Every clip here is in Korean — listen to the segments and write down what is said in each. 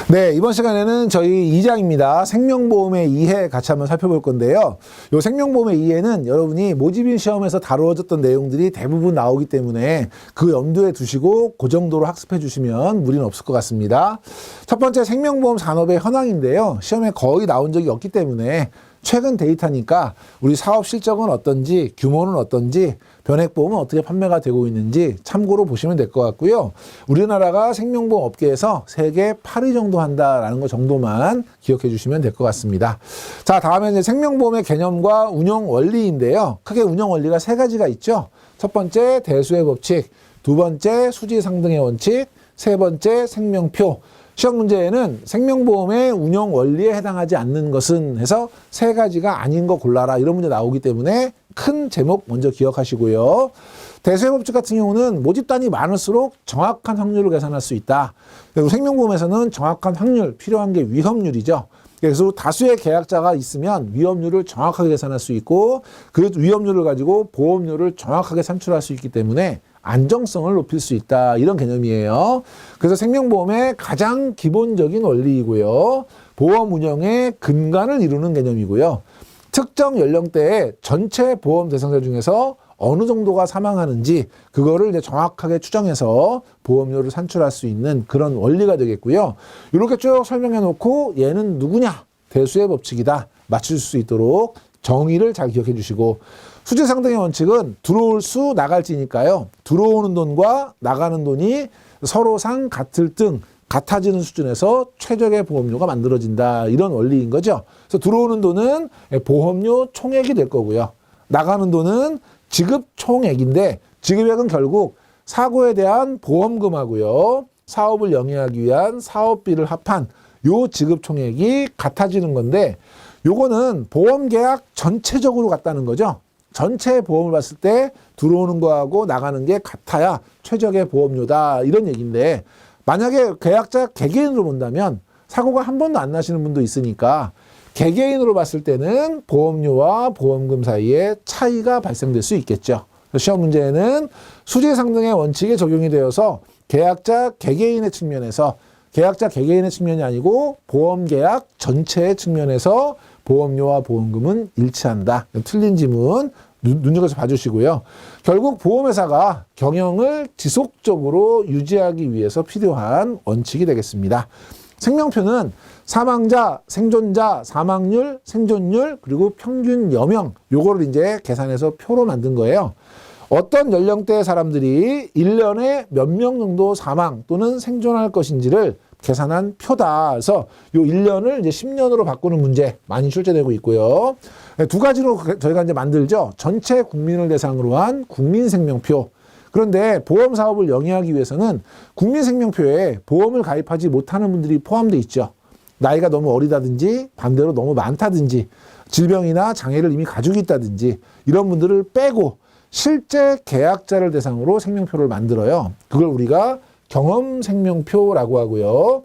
네, 이번 시간에는 저희 2장입니다. 생명보험의 이해 같이 한번 살펴볼 건데요. 이 생명보험의 이해는 여러분이 모집인 시험에서 다루어졌던 내용들이 대부분 나오기 때문에 그 염두에 두시고 그 정도로 학습해 주시면 무리는 없을 것 같습니다. 첫 번째 생명보험 산업의 현황인데요. 시험에 거의 나온 적이 없기 때문에 최근 데이터니까 우리 사업 실적은 어떤지, 규모는 어떤지, 변액보험은 어떻게 판매가 되고 있는지 참고로 보시면 될 것 같고요. 우리나라가 생명보험 업계에서 세계 8위 정도 한다라는 것 정도만 기억해 주시면 될 것 같습니다. 자, 다음에 이제 생명보험의 개념과 운영 원리인데요. 크게 운영 원리가 세 가지가 있죠. 첫 번째 대수의 법칙, 두 번째 수지 상등의 원칙, 세 번째 생명표. 시험 문제에는 생명보험의 운영 원리에 해당하지 않는 것은 해서 세 가지가 아닌 거 골라라 이런 문제 나오기 때문에 큰 제목 먼저 기억하시고요. 대수의 법칙 같은 경우는 모집단이 많을수록 정확한 확률을 계산할 수 있다. 그리고 생명보험에서는 정확한 확률, 필요한 게 위험률이죠. 그래서 다수의 계약자가 있으면 위험률을 정확하게 계산할 수 있고 그 위험률을 가지고 보험료를 정확하게 산출할 수 있기 때문에 안정성을 높일 수 있다. 이런 개념이에요. 그래서 생명보험의 가장 기본적인 원리이고요. 보험 운영의 근간을 이루는 개념이고요. 특정 연령대의 전체 보험 대상자 중에서 어느 정도가 사망하는지 그거를 이제 정확하게 추정해서 보험료를 산출할 수 있는 그런 원리가 되겠고요. 이렇게 쭉 설명해 놓고 얘는 누구냐? 대수의 법칙이다. 맞출 수 있도록 정의를 잘 기억해 주시고 수지상등의 원칙은 들어올 수 나갈지니까요. 들어오는 돈과 나가는 돈이 서로상 같을 등 같아지는 수준에서 최적의 보험료가 만들어진다. 이런 원리인 거죠. 그래서 들어오는 돈은 보험료 총액이 될 거고요. 나가는 돈은 지급 총액인데 지급액은 결국 사고에 대한 보험금하고요. 사업을 영위하기 위한 사업비를 합한 요 지급 총액이 같아지는 건데 요거는 보험계약 전체적으로 같다는 거죠. 전체 보험을 봤을 때 들어오는 거하고 나가는 게 같아야 최적의 보험료다 이런 얘기인데 만약에 계약자 개개인으로 본다면 사고가 한 번도 안 나시는 분도 있으니까 개개인으로 봤을 때는 보험료와 보험금 사이에 차이가 발생될 수 있겠죠. 시험 문제에는 수지상등의 원칙이 적용이 되어서 계약자 개개인의 측면에서 계약자 개개인의 측면이 아니고 보험계약 전체의 측면에서 보험료와 보험금은 일치한다. 틀린 지문 눈여겨서 봐주시고요. 결국 보험회사가 경영을 지속적으로 유지하기 위해서 필요한 원칙이 되겠습니다. 생명표는 사망자, 생존자, 사망률, 생존율, 그리고 평균 여명 요거를 이제 계산해서 표로 만든 거예요. 어떤 연령대의 사람들이 1년에 몇 명 정도 사망 또는 생존할 것인지를 계산한 표다. 그래서 요 1년을 이제 10년으로 바꾸는 문제 많이 출제되고 있고요. 두 가지로 저희가 이제 만들죠. 전체 국민을 대상으로 한 국민생명표. 그런데 보험 사업을 영위하기 위해서는 국민생명표에 보험을 가입하지 못하는 분들이 포함되어 있죠. 나이가 너무 어리다든지 반대로 너무 많다든지 질병이나 장애를 이미 가지고 있다든지 이런 분들을 빼고 실제 계약자를 대상으로 생명표를 만들어요. 그걸 우리가 경험생명표라고 하고요.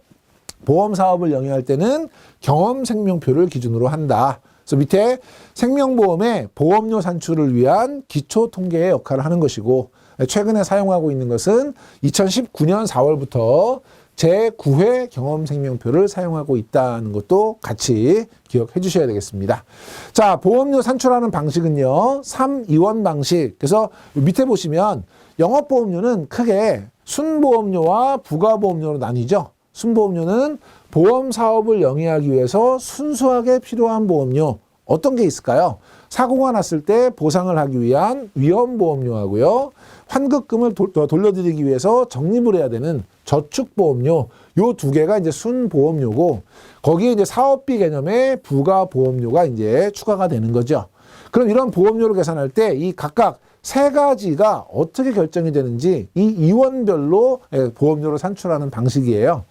보험 사업을 영위할 때는 경험생명표를 기준으로 한다. 그래서 밑에 생명보험의 보험료 산출을 위한 기초통계의 역할을 하는 것이고 최근에 사용하고 있는 것은 2019년 4월부터 제9회 경험생명표를 사용하고 있다는 것도 같이 기억해 주셔야 되겠습니다. 자, 보험료 산출하는 방식은요. 3이원 방식. 그래서 밑에 보시면 영업보험료는 크게 순보험료와 부가보험료로 나뉘죠. 순보험료는 보험 사업을 영위하기 위해서 순수하게 필요한 보험료. 어떤 게 있을까요? 사고가 났을 때 보상을 하기 위한 위험보험료하고요. 환급금을 돌려드리기 위해서 적립을 해야 되는 저축보험료. 요 두 개가 이제 순보험료고 거기에 이제 사업비 개념의 부가보험료가 이제 추가가 되는 거죠. 그럼 이런 보험료를 계산할 때 이 각각 세 가지가 어떻게 결정이 되는지 이 이원별로 보험료를 산출하는 방식이에요.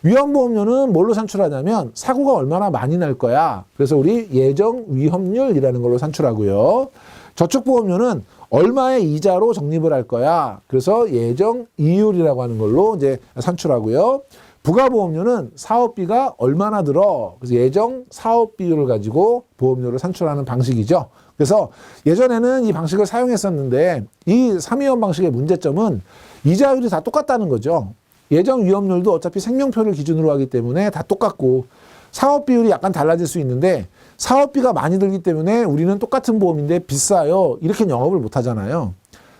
위험보험료는 뭘로 산출하냐면 사고가 얼마나 많이 날 거야. 그래서 우리 예정 위험률이라는 걸로 산출하고요. 저축보험료는 얼마의 이자로 적립을 할 거야. 그래서 예정 이율이라고 하는 걸로 이제 산출하고요. 부가보험료는 사업비가 얼마나 들어. 그래서 예정 사업비율을 가지고 보험료를 산출하는 방식이죠. 그래서 예전에는 이 방식을 사용했었는데 이 3위원 방식의 문제점은 이자율이 다 똑같다는 거죠. 예정 위험률도 어차피 생명표를 기준으로 하기 때문에 다 똑같고 사업 비율이 약간 달라질 수 있는데 사업비가 많이 들기 때문에 우리는 똑같은 보험인데 비싸요. 이렇게 영업을 못 하잖아요.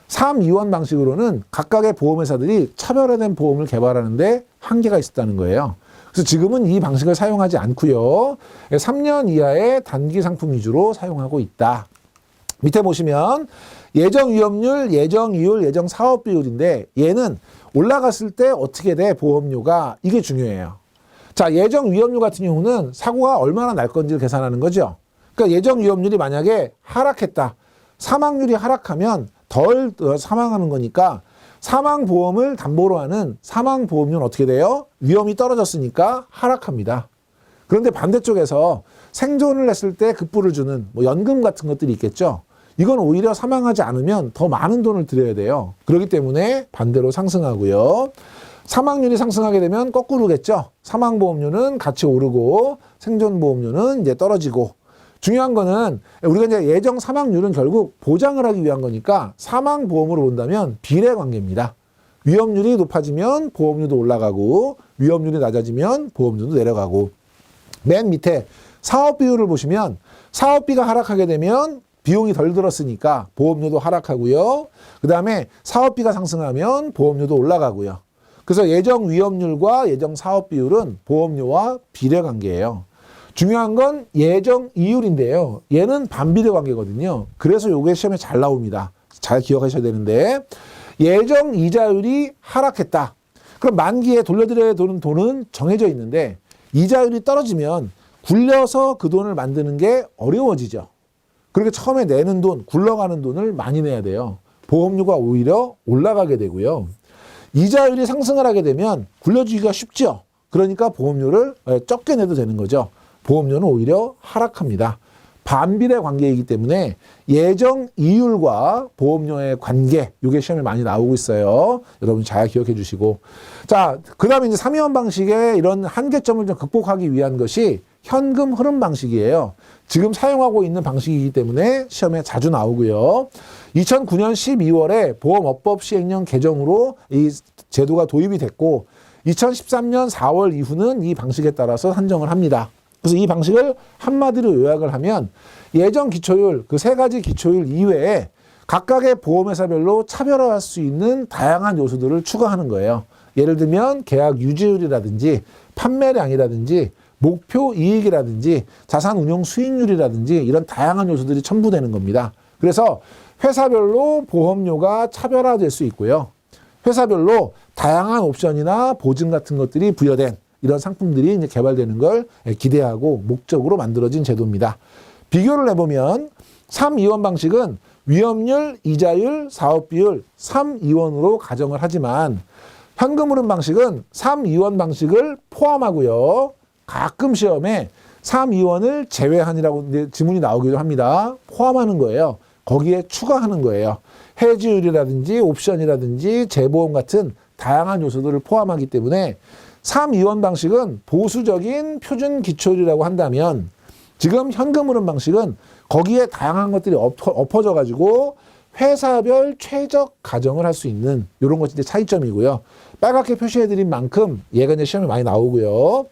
3-2원 방식으로는 각각의 보험회사들이 차별화된 보험을 개발하는데 한계가 있었다는 거예요. 그래서 지금은 이 방식을 사용하지 않고요. 3년 이하의 단기 상품 위주로 사용하고 있다. 밑에 보시면 예정 위험률, 예정 이율, 예정 사업 비율인데 얘는 올라갔을 때 어떻게 돼? 보험료가. 이게 중요해요. 자, 예정 위험률 같은 경우는 사고가 얼마나 날 건지를 계산하는 거죠. 그러니까 예정 위험률이 만약에 하락했다. 사망률이 하락하면 덜 사망하는 거니까 사망보험을 담보로 하는 사망보험료는 어떻게 돼요? 위험이 떨어졌으니까 하락합니다. 그런데 반대쪽에서 생존을 했을 때 급부를 주는 뭐 연금 같은 것들이 있겠죠. 이건 오히려 사망하지 않으면 더 많은 돈을 들여야 돼요. 그렇기 때문에 반대로 상승하고요. 사망률이 상승하게 되면 거꾸로겠죠. 사망보험료는 같이 오르고 생존보험료는 이제 떨어지고. 중요한 거는 우리가 이제 예정 사망률은 결국 보장을 하기 위한 거니까 사망보험으로 본다면 비례 관계입니다. 위험률이 높아지면 보험료도 올라가고 위험률이 낮아지면 보험료도 내려가고. 맨 밑에 사업 비율을 보시면 사업비가 하락하게 되면 비용이 덜 들었으니까 보험료도 하락하고요. 그 다음에 사업비가 상승하면 보험료도 올라가고요. 그래서 예정 위험률과 예정 사업 비율은 보험료와 비례 관계예요. 중요한 건 예정 이율인데요. 얘는 반비례 관계거든요. 그래서 요게 시험에 잘 나옵니다. 잘 기억하셔야 되는데 예정 이자율이 하락했다. 그럼 만기에 돌려드려야 되는 돈은 정해져 있는데 이자율이 떨어지면 굴려서 그 돈을 만드는 게 어려워지죠. 그렇게 처음에 내는 돈, 굴러가는 돈을 많이 내야 돼요. 보험료가 오히려 올라가게 되고요. 이자율이 상승을 하게 되면 굴려주기가 쉽죠. 그러니까 보험료를 적게 내도 되는 거죠. 보험료는 오히려 하락합니다. 반비례 관계이기 때문에 예정 이율과 보험료의 관계, 이게 시험에 많이 나오고 있어요. 여러분 잘 기억해 주시고. 자, 그 다음에 이제 3위원 방식의 이런 한계점을 좀 극복하기 위한 것이 현금 흐름 방식이에요. 지금 사용하고 있는 방식이기 때문에 시험에 자주 나오고요. 2009년 12월에 보험업법 시행령 개정으로 이 제도가 도입이 됐고 2013년 4월 이후는 이 방식에 따라서 산정을 합니다. 그래서 이 방식을 한마디로 요약을 하면 예정 기초율, 그 세 가지 기초율 이외에 각각의 보험회사별로 차별화할 수 있는 다양한 요소들을 추가하는 거예요. 예를 들면 계약 유지율이라든지 판매량이라든지 목표 이익이라든지 자산 운용 수익률이라든지 이런 다양한 요소들이 첨부되는 겁니다. 그래서 회사별로 보험료가 차별화될 수 있고요. 회사별로 다양한 옵션이나 보증 같은 것들이 부여된 이런 상품들이 이제 개발되는 걸 기대하고 목적으로 만들어진 제도입니다. 비교를 해보면 3-2원 방식은 위험률, 이자율, 사업비율 3-2원으로 가정을 하지만 현금흐름 방식은 3-2원 방식을 포함하고요. 가끔 시험에 3-2원을 제외한이라고 지문이 나오기도 합니다. 포함하는 거예요. 거기에 추가하는 거예요. 해지율이라든지 옵션이라든지 재보험 같은 다양한 요소들을 포함하기 때문에 3-2원 방식은 보수적인 표준 기초율이라고 한다면 지금 현금흐름 방식은 거기에 다양한 것들이 엎어져 가지고 회사별 최적 가정을 할 수 있는 이런 것이 이제 차이점이고요. 빨갛게 표시해드린 만큼 얘가 이제 시험에 많이 나오고요.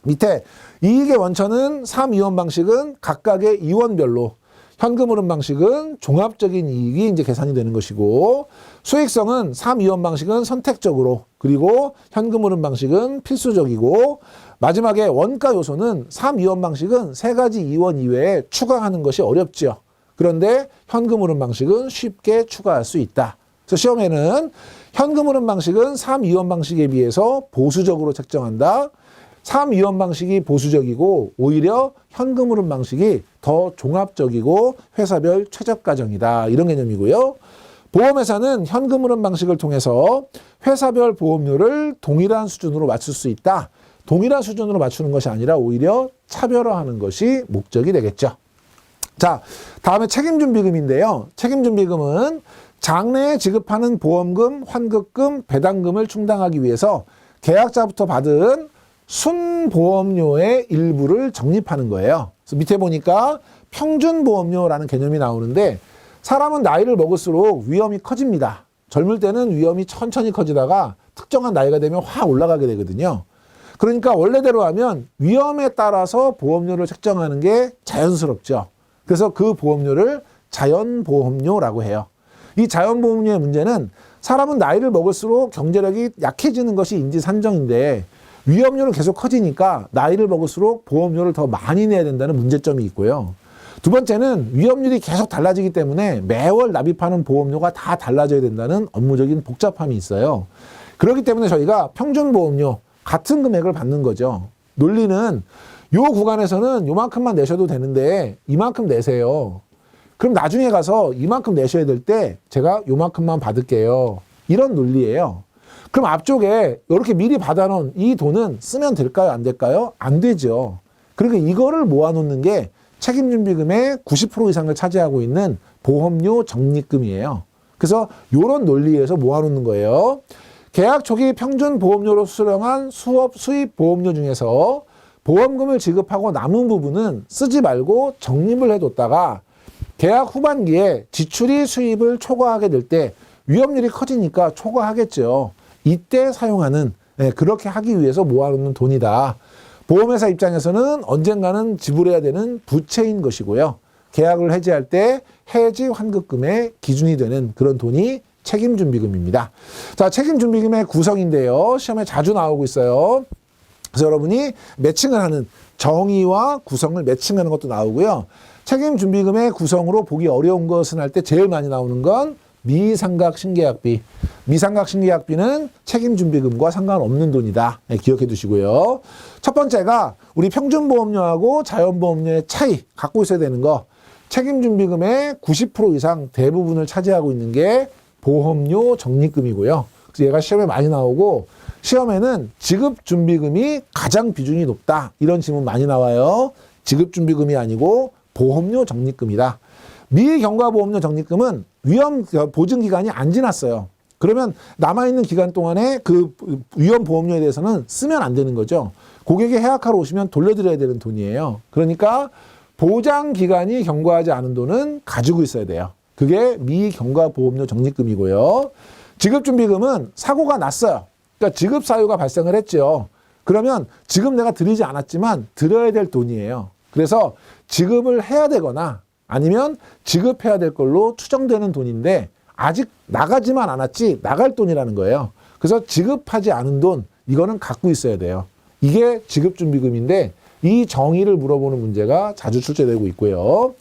밑에 이익의 원천은 3-2원 방식은 각각의 이원별로 현금흐름 방식은 종합적인 이익이 이제 계산이 되는 것이고 수익성은 3-2원 방식은 선택적으로 그리고 현금흐름 방식은 필수적이고 마지막에 원가 요소는 3-2원 방식은 세 가지 이원 이외에 추가하는 것이 어렵죠. 그런데 현금흐름 방식은 쉽게 추가할 수 있다. 그래서 시험에는 현금흐름 방식은 3-2원 방식에 비해서 보수적으로 책정한다. 3-2원 방식이 보수적이고 오히려 현금흐름 방식이 더 종합적이고 회사별 최적 가정이다. 이런 개념이고요. 보험회사는 현금흐름 방식을 통해서 회사별 보험료를 동일한 수준으로 맞출 수 있다. 동일한 수준으로 맞추는 것이 아니라 오히려 차별화하는 것이 목적이 되겠죠. 자, 다음에 책임준비금인데요. 책임준비금은 장래에 지급하는 보험금, 환급금, 배당금을 충당하기 위해서 계약자부터 받은 순보험료의 일부를 적립하는 거예요. 그래서 밑에 보니까 평준보험료라는 개념이 나오는데 사람은 나이를 먹을수록 위험이 커집니다. 젊을 때는 위험이 천천히 커지다가 특정한 나이가 되면 확 올라가게 되거든요. 그러니까 원래대로 하면 위험에 따라서 보험료를 책정하는 게 자연스럽죠. 그래서 그 보험료를 자연보험료라고 해요. 이 자연보험료의 문제는 사람은 나이를 먹을수록 경제력이 약해지는 것이 인지산정인데 위험료는 계속 커지니까 나이를 먹을수록 보험료를 더 많이 내야 된다는 문제점이 있고요. 두 번째는 위험률이 계속 달라지기 때문에 매월 납입하는 보험료가 다 달라져야 된다는 업무적인 복잡함이 있어요. 그렇기 때문에 저희가 평균보험료 같은 금액을 받는 거죠. 논리는 요 구간에서는 요만큼만 내셔도 되는데 이만큼 내세요. 그럼 나중에 가서 이만큼 내셔야 될 때 제가 요만큼만 받을게요. 이런 논리예요. 그럼 앞쪽에 이렇게 미리 받아놓은 이 돈은 쓰면 될까요? 안 될까요? 안 되죠. 그러니까 이거를 모아놓는 게 책임준비금의 90% 이상을 차지하고 있는 보험료 적립금이에요. 그래서 이런 논리에서 모아놓는 거예요. 계약 초기 평균 보험료로 수령한 수입 보험료 중에서 보험금을 지급하고 남은 부분은 쓰지 말고 적립을 해뒀다가 계약 후반기에 지출이 수입을 초과하게 될 때 위험률이 커지니까 초과하겠죠. 이때 사용하는, 그렇게 하기 위해서 모아놓는 돈이다. 보험회사 입장에서는 언젠가는 지불해야 되는 부채인 것이고요. 계약을 해지할 때 해지 환급금의 기준이 되는 그런 돈이 책임준비금입니다. 자, 책임준비금의 구성인데요. 시험에 자주 나오고 있어요. 그래서 여러분이 매칭을 하는 정의와 구성을 매칭하는 것도 나오고요. 책임준비금의 구성으로 보기 어려운 것은 할 때 제일 많이 나오는 건 미상각 신계약비. 미상각 신계약비는 책임준비금과 상관없는 돈이다. 기억해 두시고요. 첫 번째가 우리 평균보험료하고 자연보험료의 차이 갖고 있어야 되는 거. 책임준비금의 90% 이상 대부분을 차지하고 있는 게 보험료 적립금이고요. 그래서 얘가 시험에 많이 나오고 시험에는 지급준비금이 가장 비중이 높다. 이런 질문 많이 나와요. 지급준비금이 아니고 보험료 적립금이다. 미경과보험료 적립금은 위험 보증 기간이 안 지났어요. 그러면 남아있는 기간 동안에 그 위험 보험료에 대해서는 쓰면 안 되는 거죠. 고객이 해약하러 오시면 돌려드려야 되는 돈이에요. 그러니까 보장 기간이 경과하지 않은 돈은 가지고 있어야 돼요. 그게 미경과보험료 적립금이고요. 지급준비금은 사고가 났어요. 그러니까 지급 사유가 발생을 했죠. 그러면 지금 내가 드리지 않았지만 드려야 될 돈이에요. 그래서 지급을 해야 되거나 아니면 지급해야 될 걸로 추정되는 돈인데 아직 나가지만 않았지 나갈 돈이라는 거예요. 그래서 지급하지 않은 돈, 이거는 갖고 있어야 돼요. 이게 지급준비금인데 이 정의를 물어보는 문제가 자주 출제되고 있고요.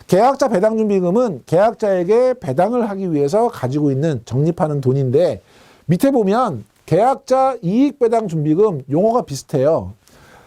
계약자 배당준비금은 계약자에게 배당을 하기 위해서 가지고 있는 적립하는 돈인데 밑에 보면 계약자 이익배당준비금 용어가 비슷해요.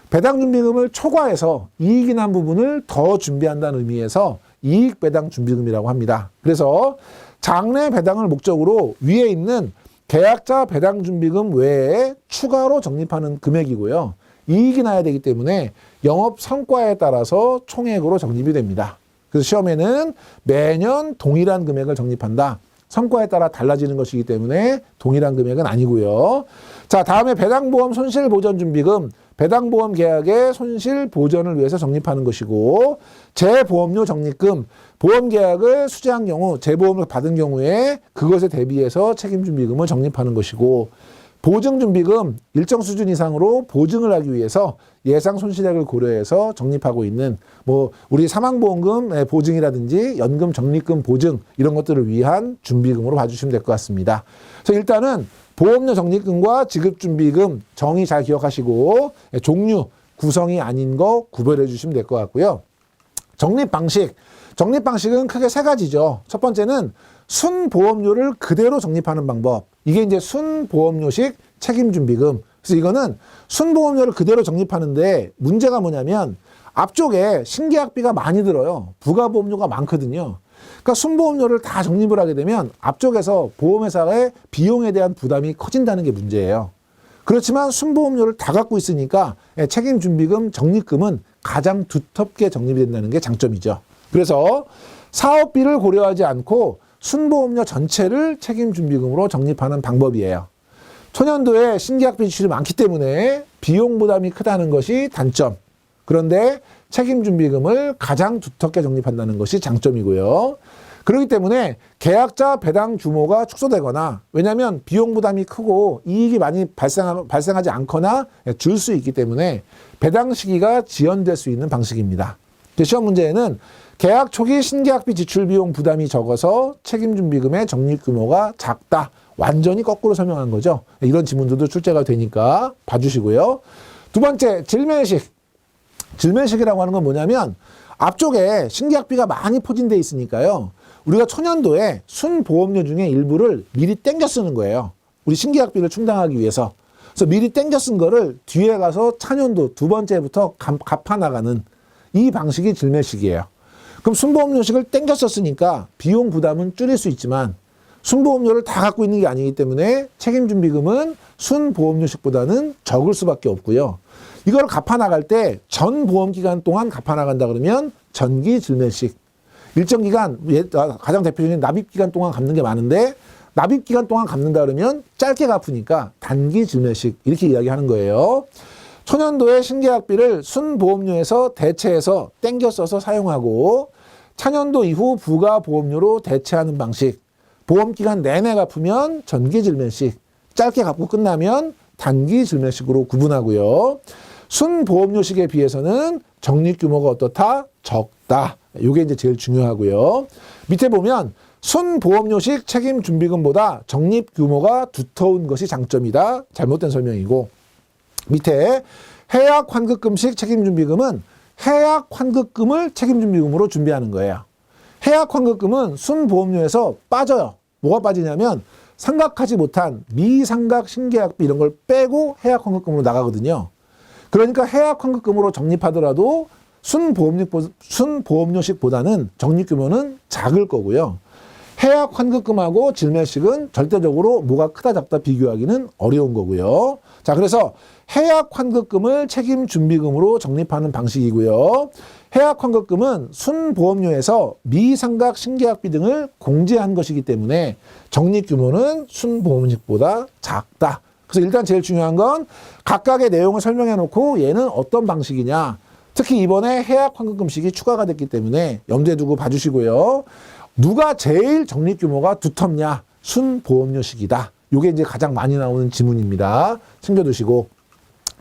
배당준비금을 초과해서 이익이 난 부분을 더 준비한다는 의미에서 이익배당준비금이라고 합니다. 그래서 장래 배당을 목적으로 위에 있는 계약자 배당준비금 외에 추가로 적립하는 금액이고요. 이익이 나야 되기 때문에 영업 성과에 따라서 총액으로 적립이 됩니다. 그래서 시험에는 매년 동일한 금액을 적립한다. 성과에 따라 달라지는 것이기 때문에 동일한 금액은 아니고요. 자, 다음에 배당보험 손실보전준비금. 배당보험 계약의 손실 보전을 위해서 적립하는 것이고 재보험료 적립금, 보험계약을 수재한 경우, 재보험을 받은 경우에 그것에 대비해서 책임준비금을 적립하는 것이고 보증준비금 일정 수준 이상으로 보증을 하기 위해서 예상 손실액을 고려해서 적립하고 있는 우리 사망보험금 보증이라든지 연금 적립금 보증 이런 것들을 위한 준비금으로 봐주시면 될 것 같습니다. 그래서 일단은 보험료 적립금과 지급준비금 정의 잘 기억하시고 종류, 구성이 아닌 거 구별해 주시면 될 것 같고요. 적립 방식은 크게 세 가지죠. 첫 번째는 순보험료를 그대로 적립하는 방법. 이게 이제 순보험료식 책임준비금. 그래서 이거는 순보험료를 그대로 적립하는데 문제가 뭐냐면 앞쪽에 신계약비가 많이 들어요. 부가보험료가 많거든요. 그러니까 순보험료를 다 적립을 하게 되면 앞쪽에서 보험회사의 비용에 대한 부담이 커진다는 게 문제예요. 그렇지만 순보험료를 다 갖고 있으니까 책임준비금, 적립금은 가장 두텁게 적립이 된다는 게 장점이죠. 그래서 사업비를 고려하지 않고 순보험료 전체를 책임준비금으로 적립하는 방법이에요. 초년도에 신계약비 지출이 많기 때문에 비용 부담이 크다는 것이 단점. 그런데 책임준비금을 가장 두텁게 적립한다는 것이 장점이고요. 그렇기 때문에 계약자 배당 규모가 축소되거나, 왜냐하면 비용 부담이 크고 이익이 많이 발생하지 않거나 줄 수 있기 때문에 배당 시기가 지연될 수 있는 방식입니다. 시험 문제에는 계약 초기 신계약비 지출 비용 부담이 적어서 책임준비금의 적립 규모가 작다. 완전히 거꾸로 설명한 거죠. 이런 지문들도 출제가 되니까 봐주시고요. 두 번째, 질면식. 질면식이라고 하는 건 뭐냐면 앞쪽에 신계약비가 많이 포진되어 있으니까요. 우리가 초년도에 순보험료 중에 일부를 미리 땡겨 쓰는 거예요. 우리 신계약비를 충당하기 위해서. 그래서 미리 땡겨 쓴 거를 뒤에 가서 차년도 두 번째부터 갚아나가는 이 방식이 질면식이에요. 그럼 순보험료식을 땡겨 썼으니까 비용 부담은 줄일 수 있지만 순보험료를 다 갖고 있는 게 아니기 때문에 책임준비금은 순보험료식보다는 적을 수밖에 없고요. 이걸 갚아나갈 때 전 보험기간 동안 갚아나간다 그러면 전기질면식. 일정 기간, 가장 대표적인 납입기간 동안 갚는 게 많은데 납입기간 동안 갚는다 그러면 짧게 갚으니까 단기질면식. 이렇게 이야기하는 거예요. 초년도에 신계약비를 순보험료에서 대체해서 땡겨 써서 사용하고 차년도 이후 부가보험료로 대체하는 방식. 보험기간 내내 갚으면 전기질면식, 짧게 갚고 끝나면 단기질면식으로 구분하고요. 순보험료식에 비해서는 적립규모가 어떻다? 적다. 이게 이제 제일 중요하고요. 밑에 보면 순보험료식 책임준비금보다 적립규모가 두터운 것이 장점이다. 잘못된 설명이고, 밑에 해약환급금식 책임준비금은 해약환급금을 책임준비금으로 준비하는 거예요. 해약환급금은 순보험료에서 빠져요. 뭐가 빠지냐면 상각하지 못한 미상각 신계약비 이런 걸 빼고 해약환급금으로 나가거든요. 그러니까 해약환급금으로 적립하더라도 순보험료식보다는 적립규모는 작을 거고요. 해약환급금하고 질면식은 절대적으로 뭐가 크다 작다 비교하기는 어려운 거고요. 자, 그래서 해약환급금을 책임준비금으로 적립하는 방식이고요. 해약환급금은 순보험료에서 미상각 신계약비 등을 공제한 것이기 때문에 적립규모는 순보험식보다 작다. 그래서 일단 제일 중요한 건 각각의 내용을 설명해 놓고 얘는 어떤 방식이냐. 특히 이번에 해약환급금식이 추가가 됐기 때문에 염두에 두고 봐주시고요. 누가 제일 적립규모가 두텁냐? 순보험료식이다. 이게 이제 가장 많이 나오는 지문입니다. 챙겨두시고.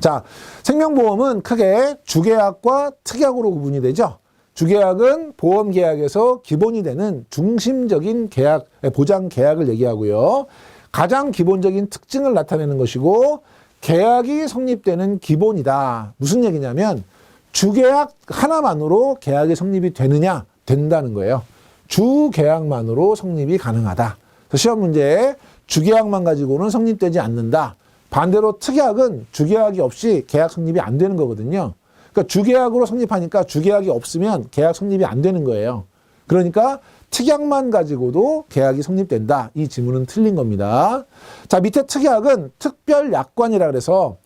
자, 생명보험은 크게 주계약과 특약으로 구분이 되죠. 주계약은 보험계약에서 기본이 되는 중심적인 계약, 보장 계약을 얘기하고요. 가장 기본적인 특징을 나타내는 것이고 계약이 성립되는 기본이다. 무슨 얘기냐면 주계약 하나만으로 계약이 성립이 되느냐? 된다는 거예요. 주계약만으로 성립이 가능하다. 시험 문제에 주계약만 가지고는 성립되지 않는다. 반대로 특약은 주계약이 없이 계약 성립이 안 되는 거거든요. 그러니까 주계약으로 성립하니까 주계약이 없으면 계약 성립이 안 되는 거예요. 그러니까 특약만 가지고도 계약이 성립된다. 이 지문은 틀린 겁니다. 자, 밑에 특약은 특별약관이라 그래서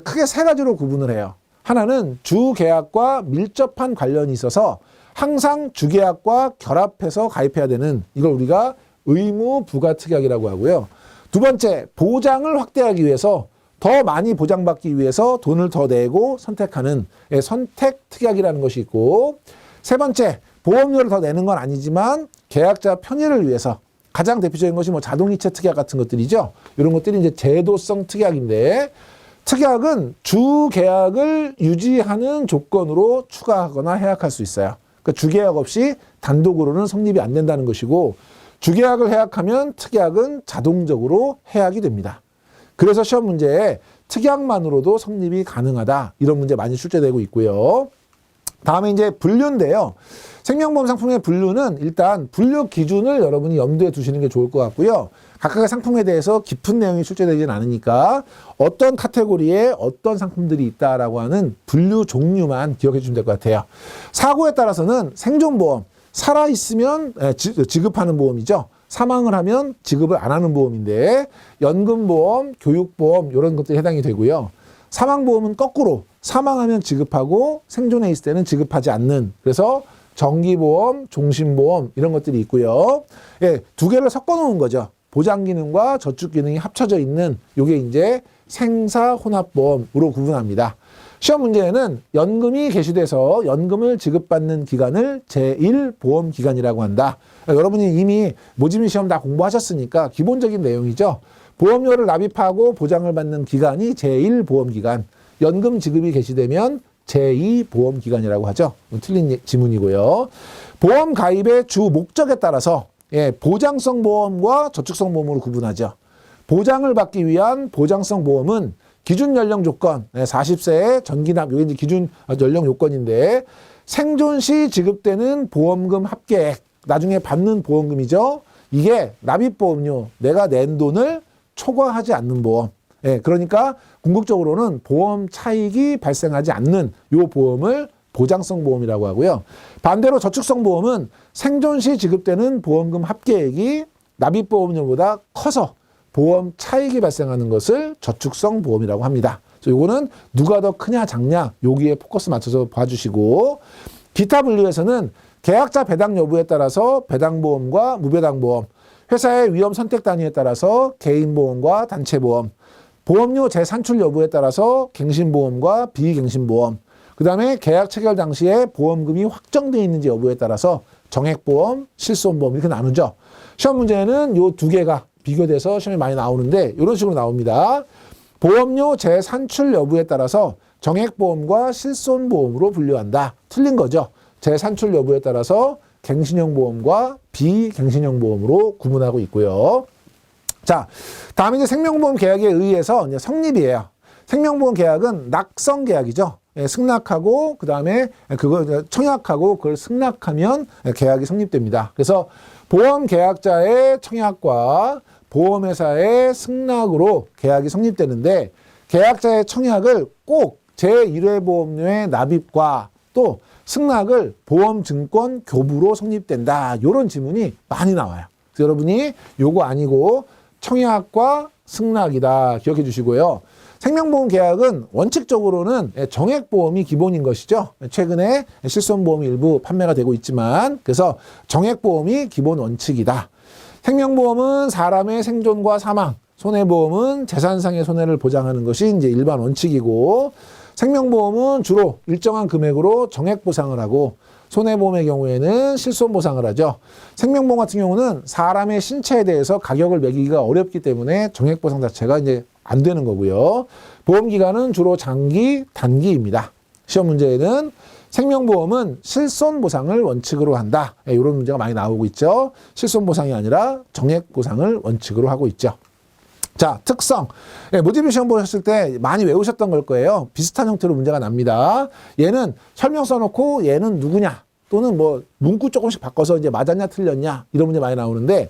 크게 세 가지로 구분을 해요. 하나는 주계약과 밀접한 관련이 있어서 항상 주계약과 결합해서 가입해야 되는, 이걸 우리가 의무 부가 특약이라고 하고요. 두 번째, 보장을 확대하기 위해서 더 많이 보장받기 위해서 돈을 더 내고 선택하는 선택 특약이라는 것이 있고, 세 번째, 보험료를 더 내는 건 아니지만 계약자 편의를 위해서 가장 대표적인 것이 뭐 자동이체 특약 같은 것들이죠. 이런 것들이 이제 제도성 특약인데, 특약은 주계약을 유지하는 조건으로 추가하거나 해약할 수 있어요. 그러니까 주계약 없이 단독으로는 성립이 안 된다는 것이고, 주계약을 해약하면 특약은 자동적으로 해약이 됩니다. 그래서 시험 문제에 특약만으로도 성립이 가능하다. 이런 문제 많이 출제되고 있고요. 다음에 이제 분류인데요. 생명보험 상품의 분류는 일단 분류 기준을 여러분이 염두에 두시는 게 좋을 것 같고요. 각각의 상품에 대해서 깊은 내용이 출제되지는 않으니까 어떤 카테고리에 어떤 상품들이 있다라고 하는 분류 종류만 기억해 주시면 될 것 같아요. 사고에 따라서는 생존보험, 살아있으면 지급하는 보험이죠. 사망을 하면 지급을 안 하는 보험인데 연금보험, 교육보험 이런 것들이 해당이 되고요. 사망보험은 거꾸로 사망하면 지급하고 생존해 있을 때는 지급하지 않는, 그래서 정기보험, 종신보험 이런 것들이 있고요. 예, 두 개를 섞어 놓은 거죠. 보장기능과 저축기능이 합쳐져 있는 요게 이제 생사혼합보험으로 구분합니다. 시험 문제에는 연금이 개시돼서 연금을 지급받는 기간을 제1보험기간이라고 한다. 여러분이 이미 모집인 시험 다 공부하셨으니까 기본적인 내용이죠. 보험료를 납입하고 보장을 받는 기간이 제1보험기간, 연금 지급이 개시되면 제2보험기간이라고 하죠. 틀린 지문이고요. 보험 가입의 주 목적에 따라서 보장성 보험과 저축성 보험으로 구분하죠. 보장을 받기 위한 보장성 보험은 기준 연령 조건, 40세의 전기납, 이게 이제 기준 연령 요건인데, 생존 시 지급되는 보험금 합계액, 나중에 받는 보험금이죠. 이게 납입보험료, 내가 낸 돈을 초과하지 않는 보험. 그러니까 궁극적으로는 보험 차익이 발생하지 않는 요 보험을 보장성 보험이라고 하고요. 반대로 저축성 보험은 생존 시 지급되는 보험금 합계액이 납입보험료보다 커서 보험 차익이 발생하는 것을 저축성 보험이라고 합니다. 요거는 누가 더 크냐 작냐 여기에 포커스 맞춰서 봐주시고, 기타 분류에서는 계약자 배당 여부에 따라서 배당보험과 무배당보험, 회사의 위험 선택 단위에 따라서 개인보험과 단체보험, 보험료 재산출 여부에 따라서 갱신보험과 비갱신보험, 그 다음에 계약 체결 당시에 보험금이 확정되어 있는지 여부에 따라서 정액보험, 실손보험 이렇게 나누죠. 시험 문제는 요 두 개가 비교돼서 시험에 많이 나오는데 이런 식으로 나옵니다. 보험료 재산출 여부에 따라서 정액보험과 실손보험으로 분류한다. 틀린 거죠. 재산출 여부에 따라서 갱신형 보험과 비갱신형 보험으로 구분하고 있고요. 자, 다음에 이제 생명보험 계약에 의해서 이제 성립이에요. 생명보험 계약은 낙성 계약이죠. 승낙하고 그 다음에 그거 청약하고 그걸 승낙하면 계약이 성립됩니다. 그래서 보험 계약자의 청약과 보험회사의 승낙으로 계약이 성립되는데, 계약자의 청약을 꼭 제1회 보험료의 납입과 또 승낙을 보험증권 교부로 성립된다. 이런 지문이 많이 나와요. 그래서 여러분이 요거 아니고 청약과 승낙이다 기억해 주시고요. 생명보험 계약은 원칙적으로는 정액보험이 기본인 것이죠. 최근에 실손보험이 일부 판매가 되고 있지만, 그래서 정액보험이 기본 원칙이다. 생명보험은 사람의 생존과 사망, 손해보험은 재산상의 손해를 보장하는 것이 이제 일반 원칙이고, 생명보험은 주로 일정한 금액으로 정액보상을 하고, 손해보험의 경우에는 실손보상을 하죠. 생명보험 같은 경우는 사람의 신체에 대해서 가격을 매기기가 어렵기 때문에 정액보상 자체가 이제 안 되는 거고요. 보험기간은 주로 장기, 단기입니다. 시험 문제에는 생명보험은 실손보상을 원칙으로 한다. 이런 문제가 많이 나오고 있죠. 실손보상이 아니라 정액보상을 원칙으로 하고 있죠. 자, 특성. 모집인 시험 보셨을 때 많이 외우셨던 걸 거예요. 비슷한 형태로 문제가 납니다. 얘는 설명 써놓고 얘는 누구냐, 또는 뭐 문구 조금씩 바꿔서 이제 맞았냐 틀렸냐 이런 문제 많이 나오는데,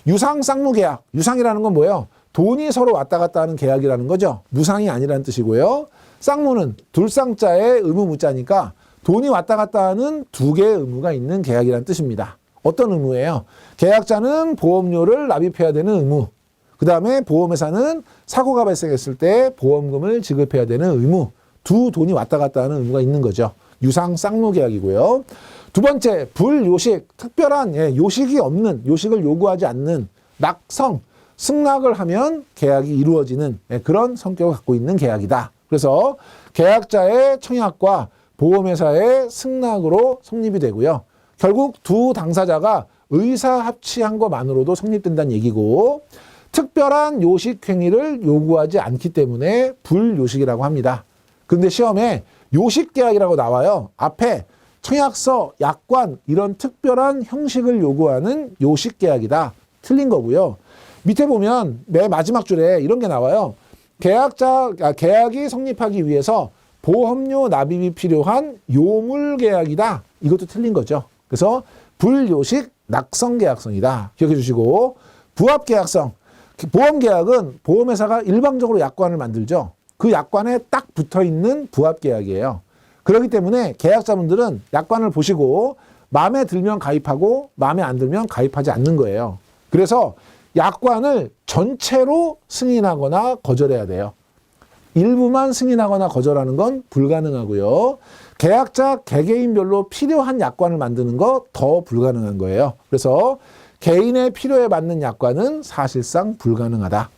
유상 쌍무 계약. 유상이라는 건 뭐예요? 돈이 서로 왔다 갔다 하는 계약이라는 거죠. 무상이 아니라는 뜻이고요. 쌍무는 둘쌍자의 의무 무자니까 돈이 왔다 갔다 하는 두 개의 의무가 있는 계약이라는 뜻입니다. 어떤 의무예요? 계약자는 보험료를 납입해야 되는 의무, 그 다음에 보험회사는 사고가 발생했을 때 보험금을 지급해야 되는 의무, 두 돈이 왔다 갔다 하는 의무가 있는 거죠. 유상 쌍무 계약이고요. 두 번째, 불요식, 특별한 요식이 없는, 요식을 요구하지 않는 낙성, 승낙을 하면 계약이 이루어지는 그런 성격을 갖고 있는 계약이다. 그래서 계약자의 청약과 보험회사의 승낙으로 성립이 되고요. 결국 두 당사자가 의사합치한 것만으로도 성립된다는 얘기고, 특별한 요식 행위를 요구하지 않기 때문에 불요식이라고 합니다. 그런데 시험에 요식계약이라고 나와요. 앞에 청약서, 약관 이런 특별한 형식을 요구하는 요식계약이다. 틀린 거고요. 밑에 보면 맨 마지막 줄에 이런 게 나와요. 계약이 성립하기 위해서 보험료 납입이 필요한 요물계약이다. 이것도 틀린 거죠. 그래서 불요식 낙성계약성이다. 기억해 주시고, 부합계약성. 보험계약은 보험회사가 일방적으로 약관을 만들죠. 그 약관에 딱 붙어있는 부합계약이에요. 그렇기 때문에 계약자분들은 약관을 보시고 마음에 들면 가입하고 마음에 안 들면 가입하지 않는 거예요. 그래서 약관을 전체로 승인하거나 거절해야 돼요. 일부만 승인하거나 거절하는 건 불가능하고요. 계약자 개개인별로 필요한 약관을 만드는 거 더 불가능한 거예요. 그래서 개인의 필요에 맞는 약관은 사실상 불가능하다.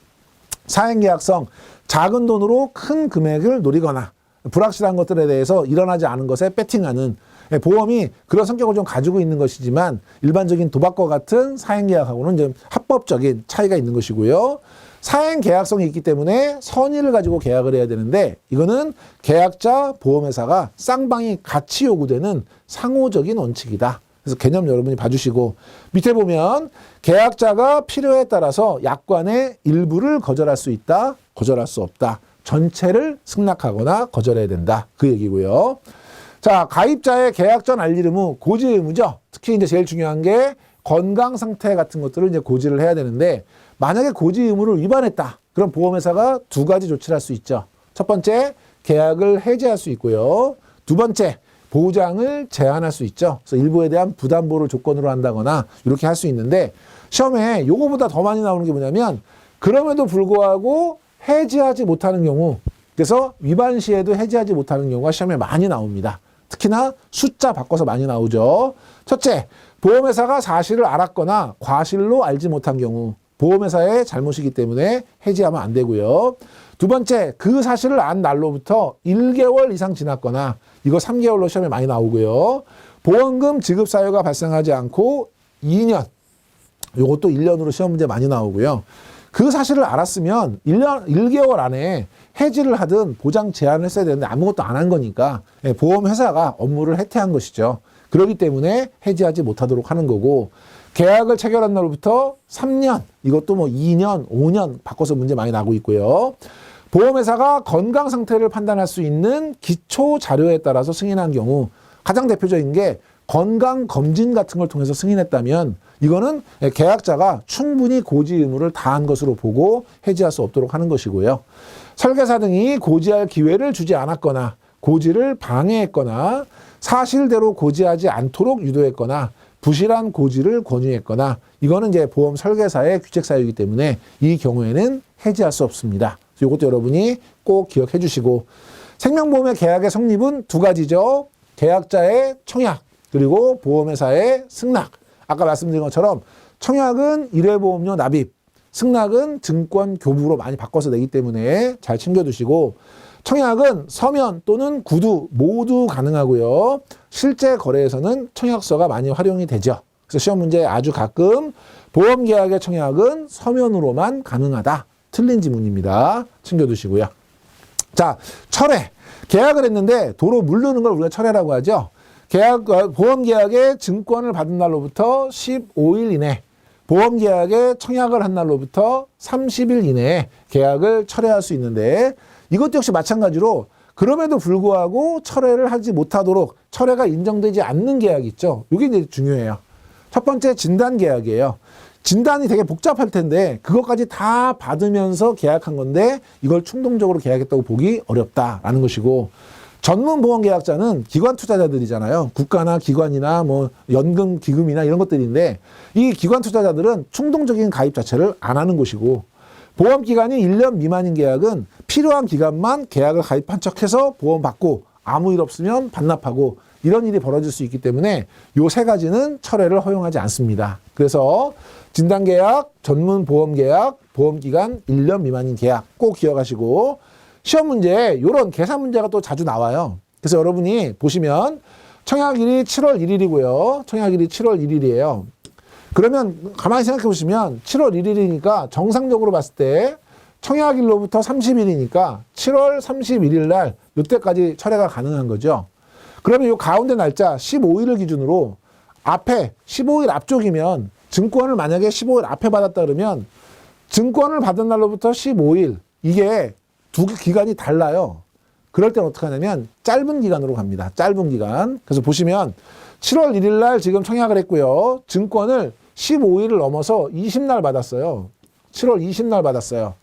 사행계약성, 작은 돈으로 큰 금액을 노리거나 불확실한 것들에 대해서 일어나지 않은 것에 배팅하는 보험이 그런 성격을 좀 가지고 있는 것이지만 일반적인 도박과 같은 사행계약하고는 좀 합법적인 차이가 있는 것이고요. 사행계약성이 있기 때문에 선의를 가지고 계약을 해야 되는데 이거는 계약자, 보험회사가 쌍방이 같이 요구되는 상호적인 원칙이다. 그래서 개념 여러분이 봐주시고 밑에 보면 계약자가 필요에 따라서 약관의 일부를 거절할 수 있다, 거절할 수 없다. 전체를 승낙하거나 거절해야 된다. 그 얘기고요. 자, 가입자의 계약 전 알릴 의무, 고지 의무죠. 특히 이제 제일 중요한 게 건강 상태 같은 것들을 이제 고지를 해야 되는데 만약에 고지 의무를 위반했다. 그럼 보험회사가 두 가지 조치를 할 수 있죠. 첫 번째, 계약을 해지할 수 있고요. 두 번째, 보장을 제한할 수 있죠. 그래서 일부에 대한 부담보를 조건으로 한다거나 이렇게 할 수 있는데 시험에 요거보다 더 많이 나오는 게 뭐냐면 그럼에도 불구하고 해지하지 못하는 경우, 그래서 위반 시에도 해지하지 못하는 경우가 시험에 많이 나옵니다. 특히나 숫자 바꿔서 많이 나오죠. 첫째, 보험회사가 사실을 알았거나 과실로 알지 못한 경우 보험회사의 잘못이기 때문에 해지하면 안 되고요. 두 번째, 그 사실을 안 날로부터 1개월 이상 지났거나 이거 3개월로 시험에 많이 나오고요. 보험금 지급 사유가 발생하지 않고 2년, 이것도 1년으로 시험 문제 많이 나오고요. 그 사실을 알았으면 1개월 안에 해지를 하든 보장 제한을 했어야 되는데 아무것도 안 한 거니까 보험회사가 업무를 해태한 것이죠. 그렇기 때문에 해지하지 못하도록 하는 거고 계약을 체결한 날부터 3년, 이것도 뭐 2년, 5년 바꿔서 문제 많이 나고 있고요. 보험회사가 건강 상태를 판단할 수 있는 기초 자료에 따라서 승인한 경우 가장 대표적인 게 건강검진 같은 걸 통해서 승인했다면 이거는 계약자가 충분히 고지 의무를 다한 것으로 보고 해지할 수 없도록 하는 것이고요. 설계사 등이 고지할 기회를 주지 않았거나 고지를 방해했거나 사실대로 고지하지 않도록 유도했거나 부실한 고지를 권유했거나 이거는 이제 보험 설계사의 규칙 사유이기 때문에 이 경우에는 해지할 수 없습니다. 이것도 여러분이 꼭 기억해 주시고 생명보험의 계약의 성립은 두 가지죠. 계약자의 청약 그리고 보험회사의 승낙. 아까 말씀드린 것처럼 청약은 일회보험료 납입, 승낙은 증권 교부로 많이 바꿔서 내기 때문에 잘 챙겨두시고 청약은 서면 또는 구두 모두 가능하고요. 실제 거래에서는 청약서가 많이 활용이 되죠. 그래서 시험 문제에 아주 가끔 보험계약의 청약은 서면으로만 가능하다. 틀린 지문입니다. 챙겨두시고요. 자, 철회. 계약을 했는데 도로 물르는 걸 우리가 철회라고 하죠. 보험계약의 증권을 받은 날로부터 15일 이내, 보험계약의 청약을 한 날로부터 30일 이내에 계약을 철회할 수 있는데 이것도 역시 마찬가지로 그럼에도 불구하고 철회를 하지 못하도록 철회가 인정되지 않는 계약이 있죠. 이게 이제 중요해요. 첫 번째 진단계약이에요. 진단이 되게 복잡할 텐데 그것까지 다 받으면서 계약한 건데 이걸 충동적으로 계약했다고 보기 어렵다라는 것이고 전문 보험 계약자는 기관 투자자들이잖아요. 국가나 기관이나 뭐 연금 기금이나 이런 것들인데 이 기관 투자자들은 충동적인 가입 자체를 안 하는 것이고 보험 기간이 1년 미만인 계약은 필요한 기간만 계약을 가입한 척해서 보험 받고 아무 일 없으면 반납하고 이런 일이 벌어질 수 있기 때문에 요 세 가지는 철회를 허용하지 않습니다. 그래서 진단계약, 전문보험계약, 보험기간 1년 미만인 계약 꼭 기억하시고 시험 문제에 이런 계산 문제가 또 자주 나와요. 그래서 여러분이 보시면 청약일이 7월 1일이고요. 청약일이 7월 1일이에요. 그러면 가만히 생각해 보시면 7월 1일이니까 정상적으로 봤을 때 청약일로부터 30일이니까 7월 31일 날 이때까지 철회가 가능한 거죠. 그러면 이 가운데 날짜 15일을 기준으로 앞에 15일 앞쪽이면 증권을 만약에 15일 앞에 받았다 그러면 증권을 받은 날로부터 15일 이게 두 기간이 달라요. 그럴 때는 어떻게 하냐면 짧은 기간으로 갑니다. 짧은 기간. 그래서 보시면 7월 1일 날 지금 청약을 했고요. 증권을 15일을 넘어서 20날 받았어요. 7월 20날 받았어요.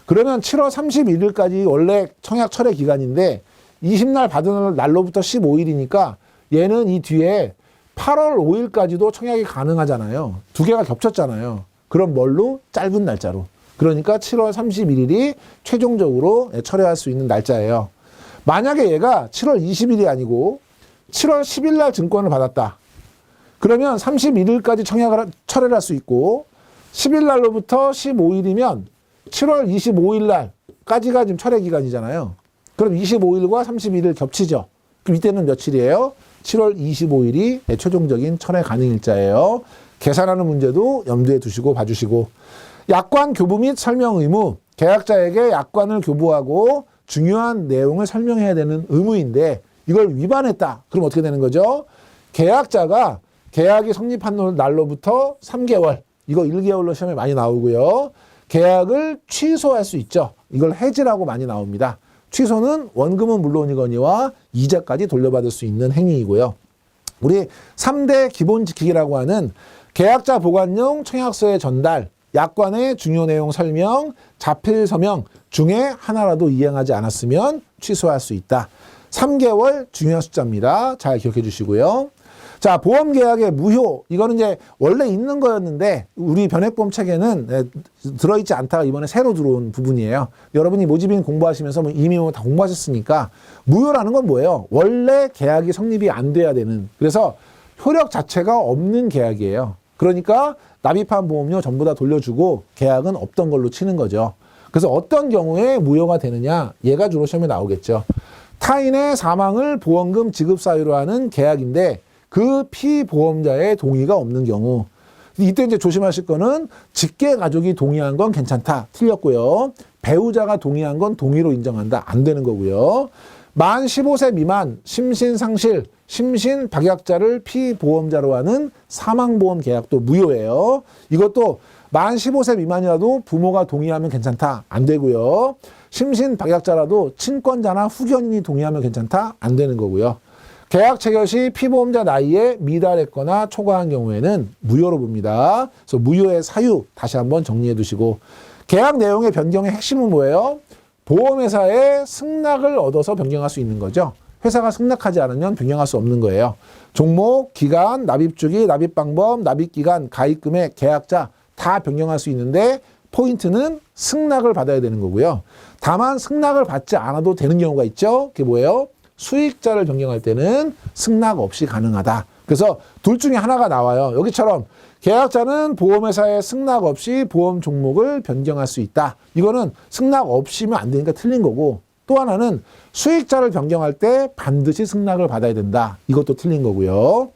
그러면 7월 31일까지 원래 청약 철회 기간인데 20날 받은 날로부터 15일이니까 얘는 이 뒤에 8월 5일까지도 청약이 가능하잖아요. 두 개가 겹쳤잖아요. 그럼 뭘로? 짧은 날짜로. 그러니까 7월 31일이 최종적으로 철회할 수 있는 날짜예요. 만약에 얘가 7월 20일이 아니고 7월 10일 날 증권을 받았다. 그러면 31일까지 철회를 할 수 있고 10일 날로부터 15일이면 7월 25일 날까지가 지금 철회 기간이잖아요. 그럼 25일과 31일 겹치죠. 그럼 이때는 며칠이에요? 7월 25일이 최종적인 철회 가능일자예요. 계산하는 문제도 염두에 두시고 봐주시고, 약관 교부 및 설명 의무, 계약자에게 약관을 교부하고 중요한 내용을 설명해야 되는 의무인데 이걸 위반했다. 그럼 어떻게 되는 거죠? 계약자가 계약이 성립한 날로부터 3개월, 이거 1개월로 시험에 많이 나오고요. 계약을 취소할 수 있죠. 이걸 해지라고 많이 나옵니다. 취소는 원금은 물론이거니와 이자까지 돌려받을 수 있는 행위이고요. 우리 3대 기본 지키기라고 하는 계약자 보관용 청약서의 전달, 약관의 중요 내용 설명, 자필 서명 중에 하나라도 이행하지 않았으면 취소할 수 있다. 3개월 중요한 숫자입니다. 잘 기억해 주시고요. 자, 보험계약의 무효. 이거는 이제 원래 있는 거였는데 우리 변액보험 책에는 들어있지 않다가 이번에 새로 들어온 부분이에요. 여러분이 모집인 공부하시면서 이미 다 공부하셨으니까 무효라는 건 뭐예요? 원래 계약이 성립이 안 돼야 되는. 그래서 효력 자체가 없는 계약이에요. 그러니까 납입한 보험료 전부 다 돌려주고 계약은 없던 걸로 치는 거죠. 그래서 어떤 경우에 무효가 되느냐? 얘가 주로 시험에 나오겠죠. 타인의 사망을 보험금 지급 사유로 하는 계약인데 그 피보험자의 동의가 없는 경우. 이때 이제 조심하실 거는 직계 가족이 동의한 건 괜찮다. 틀렸고요. 배우자가 동의한 건 동의로 인정한다. 안 되는 거고요. 만 15세 미만 심신상실, 심신박약자를 피보험자로 하는 사망보험 계약도 무효예요. 이것도 만 15세 미만이라도 부모가 동의하면 괜찮다. 안 되고요. 심신박약자라도 친권자나 후견인이 동의하면 괜찮다. 안 되는 거고요. 계약 체결 시 피보험자 나이에 미달했거나 초과한 경우에는 무효로 봅니다. 그래서 무효의 사유 다시 한번 정리해 두시고, 계약 내용의 변경의 핵심은 뭐예요? 보험회사의 승낙을 얻어서 변경할 수 있는 거죠. 회사가 승낙하지 않으면 변경할 수 없는 거예요. 종목, 기간, 납입주기, 납입방법, 납입기간, 가입금액, 계약자 다 변경할 수 있는데 포인트는 승낙을 받아야 되는 거고요. 다만 승낙을 받지 않아도 되는 경우가 있죠. 그게 뭐예요? 수익자를 변경할 때는 승낙 없이 가능하다. 그래서 둘 중에 하나가 나와요. 여기처럼 계약자는 보험회사의 승낙 없이 보험 종목을 변경할 수 있다. 이거는 승낙 없이면 안 되니까 틀린 거고, 또 하나는 수익자를 변경할 때 반드시 승낙을 받아야 된다. 이것도 틀린 거고요.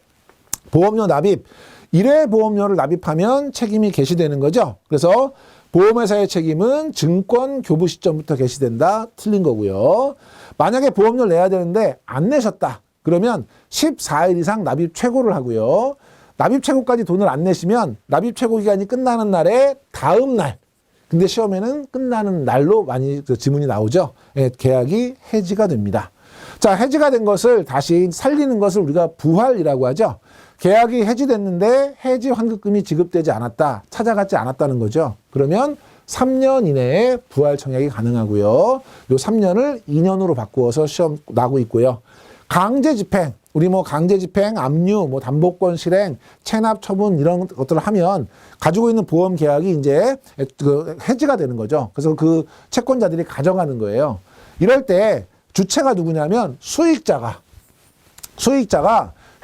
보험료 납입. 1회 보험료를 납입하면 책임이 개시되는 거죠. 그래서 보험회사의 책임은 증권 교부 시점부터 개시된다. 틀린 거고요. 만약에 보험료를 내야 되는데 안 내셨다. 그러면 14일 이상 납입 최고를 하고요. 납입 최고까지 돈을 안 내시면 납입 최고 기간이 끝나는 날에 다음 날. 근데 시험에는 끝나는 날로 많이 지문이 나오죠. 예, 계약이 해지가 됩니다. 자, 해지가 된 것을 다시 살리는 것을 우리가 부활이라고 하죠. 계약이 해지됐는데 해지 환급금이 지급되지 않았다. 찾아가지 않았다는 거죠. 그러면 3년 이내에 부활 청약이 가능하고요. 요 3년을 2년으로 바꾸어서 시험 나고 있고요. 강제 집행, 우리 강제 집행, 압류, 담보권 실행, 체납 처분 이런 것들을 하면 가지고 있는 보험 계약이 이제 그 해지가 되는 거죠. 그래서 그 채권자들이 가져가는 거예요. 이럴 때 주체가 누구냐면 수익자가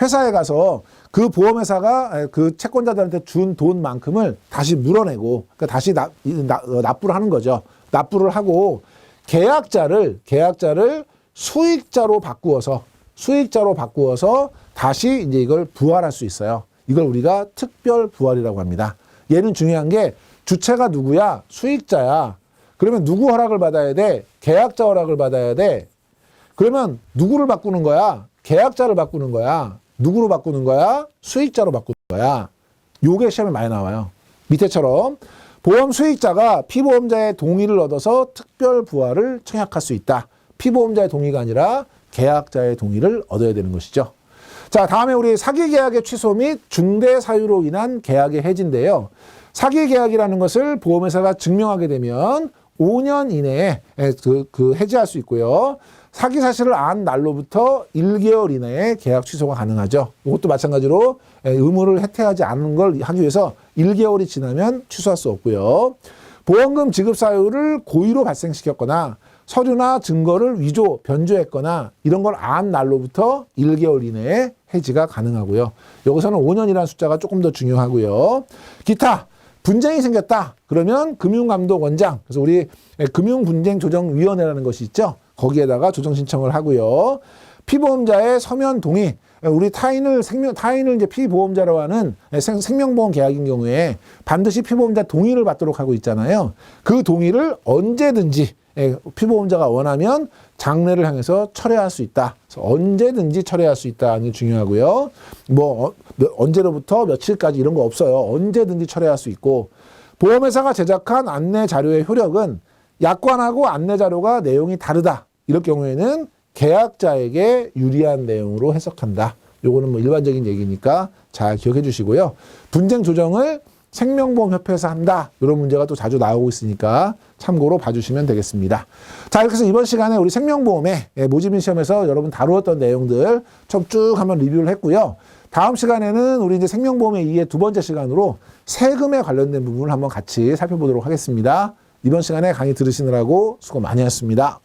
회사에 가서 그 보험회사가 그 채권자들한테 준 돈만큼을 다시 물어내고, 그러니까 다시 납부를 하는 거죠. 납부를 하고 계약자를 수익자로 바꾸어서 다시 이제 이걸 부활할 수 있어요. 이걸 우리가 특별 부활이라고 합니다. 얘는 중요한 게 주체가 누구야? 수익자야. 그러면 누구 허락을 받아야 돼? 계약자 허락을 받아야 돼. 그러면 누구를 바꾸는 거야? 계약자를 바꾸는 거야. 누구로 바꾸는 거야? 수익자로 바꾸는 거야. 요게 시험에 많이 나와요. 밑에처럼 보험 수익자가 피보험자의 동의를 얻어서 특별 부활을 청약할 수 있다. 피보험자의 동의가 아니라 계약자의 동의를 얻어야 되는 것이죠. 자, 다음에 우리 사기 계약의 취소 및 중대 사유로 인한 계약의 해지인데요. 사기 계약이라는 것을 보험회사가 증명하게 되면 5년 이내에 해지할 수 있고요. 사기 사실을 안 날로부터 1개월 이내에 계약 취소가 가능하죠. 이것도 마찬가지로 의무를 해태하지 않는 걸 하기 위해서 1개월이 지나면 취소할 수 없고요. 보험금 지급 사유를 고의로 발생시켰거나 서류나 증거를 위조, 변조했거나 이런 걸 안 날로부터 1개월 이내에 해지가 가능하고요. 여기서는 5년이라는 숫자가 조금 더 중요하고요. 기타 분쟁이 생겼다. 그러면 금융감독원장, 그래서 우리 금융분쟁조정위원회라는 것이 있죠. 거기에다가 조정 신청을 하고요. 피보험자의 서면 동의, 우리 타인을 이제 피보험자라고 하는 생명보험 계약인 경우에 반드시 피보험자 동의를 받도록 하고 있잖아요. 그 동의를 언제든지 피보험자가 원하면 장래를 향해서 철회할 수 있다. 그래서 언제든지 철회할 수 있다는 게 중요하고요. 뭐 언제로부터 며칠까지 이런 거 없어요. 언제든지 철회할 수 있고, 보험회사가 제작한 안내 자료의 효력은 약관하고 안내 자료가 내용이 다르다. 이럴 경우에는 계약자에게 유리한 내용으로 해석한다. 요거는 뭐 일반적인 얘기니까 잘 기억해 주시고요. 분쟁 조정을 생명보험협회에서 한다. 이런 문제가 또 자주 나오고 있으니까 참고로 봐주시면 되겠습니다. 자, 이렇게 해서 이번 시간에 우리 생명보험의 모집인 시험에서 여러분 다루었던 내용들 쭉 한번 리뷰를 했고요. 다음 시간에는 우리 이제 생명보험의 2의 두 번째 시간으로 세금에 관련된 부분을 한번 같이 살펴보도록 하겠습니다. 이번 시간에 강의 들으시느라고 수고 많이 하셨습니다.